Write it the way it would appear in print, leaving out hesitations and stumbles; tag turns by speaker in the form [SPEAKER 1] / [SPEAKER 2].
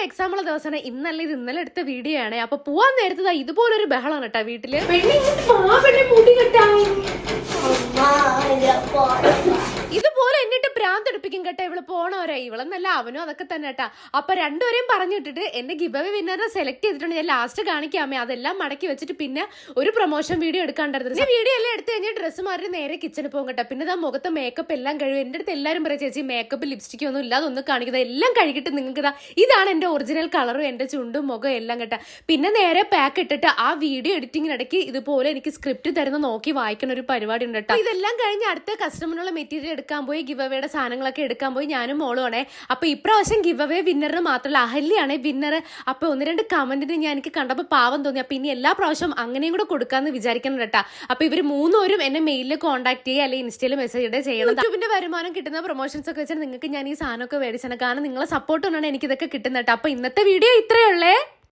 [SPEAKER 1] പിള്ളേർക്കൊക്കെ എക്സാം ഉള്ള ദിവസമാണ്. ഇന്നല്ല ഇത് ഇന്നലെ എടുത്ത വീഡിയോ ആണ്. അപ്പൊ പോവാൻ നേരത്തെ ഇതുപോലൊരു ബഹളാണ് കേട്ടോ വീട്ടില്. ഇതുപോലെ എന്നിട്ട് ഭ്രാന്തെടുപ്പിക്കും കേട്ടോ ഇവള് പോണവരെ. ഇവളെന്നല്ല അവനും അതൊക്കെ തന്നെ കേട്ടാ. അപ്പൊ രണ്ടുപേരെയും പറഞ്ഞിട്ടിട്ട് എന്റെ ഗിവ് അവേ വിന്നറിനെ സെലക്ട് ചെയ്തിട്ടുണ്ട്. ഞാൻ ലാസ്റ്റ് കാണിക്കാമേ. അതെല്ലാം മടക്കി വെച്ചിട്ട് പിന്നെ ഒരു പ്രൊമോഷൻ വീഡിയോ എടുക്കാണ്ടായിരുന്നു. വീഡിയോ എല്ലാം എടുത്ത് കഴിഞ്ഞാൽ ഡ്രസ്സ് മാറി നേരെ കിച്ചണിൽ പോകും കേട്ടോ. പിന്നെ മുഖത്ത് മേക്കപ്പ് എല്ലാം കഴിയും. എന്റെ അടുത്ത് എല്ലാവരും പറയും ചേച്ചി മേക്കപ്പ് ലിപ്സ്റ്റിക് ഒന്നും ഇല്ലാതെ ഒന്ന് കാണിക്കുന്നത്. എല്ലാം കഴുകിട്ട് നിങ്ങൾക്ക് ഇതാണ് എന്റെ ഒറിജിനൽ കളറും എന്റെ ചുണ്ടും മുഖം എല്ലാം കേട്ടാ. പിന്നെ നേരെ പാക്ക് ഇട്ടിട്ട് ആ വീഡിയോ എഡിറ്റിങ്ങിനിടയ്ക്ക് ഇതുപോലെ എനിക്ക് സ്ക്രിപ്റ്റ് തരുന്ന നോക്കി വായിക്കുന്ന ഒരു പരിപാടി ഉണ്ട് കേട്ടോ. ഇതെല്ലാം കഴിഞ്ഞ് അടുത്ത കസ്റ്റമറിനുള്ള മെറ്റീരിയൽ എടുക്കാൻ പോയി, ഗിവ് അവയുടെ സാധനങ്ങളൊക്കെ എടുക്കാൻ പോയി. ഞാനും മോളും ആണേ. അപ്പൊ ഇപ്രാവശ്യം ഗിവ് അവേ വിന്നറിന് മാത്രമല്ല അഹല്യാണ് വിന്നർ. അപ്പൊ 1-2 കമന്റിന് ഞാൻ എനിക്ക് കണ്ടപ്പോൾ പാവം തോന്നി. അപ്പൊ ഇനി എല്ലാ പ്രാവശ്യം അങ്ങനെയും കൂടെ കൊടുക്കാന്ന് വിചാരിക്കണം കേട്ടാ. അപ്പൊ ഇവര് 3 എന്നെ മെയിലിൽ കോൺടാക്ട് ചെയ്യുക അല്ലെങ്കിൽ ഇൻസ്റ്റയിൽ മെസ്സേജ് ഇടുക ചെയ്യണം. യൂട്യൂബിന്റെ വരുമാനം കിട്ടുന്ന പ്രൊമോഷൻസ് ഒക്കെ വെച്ചാൽ നിങ്ങൾക്ക് ഞാൻ ഈ സാധനമൊക്കെ മേടിച്ചാണ്. കാരണം നിങ്ങളെ സപ്പോർട്ട് കൊണ്ടാണ് എനിക്ക് ഇതൊക്കെ കിട്ടുന്നത് കേട്ടോ. അപ്പൊ ഇന്നത്തെ വീഡിയോ ഇത്രയേ ഉള്ളേ.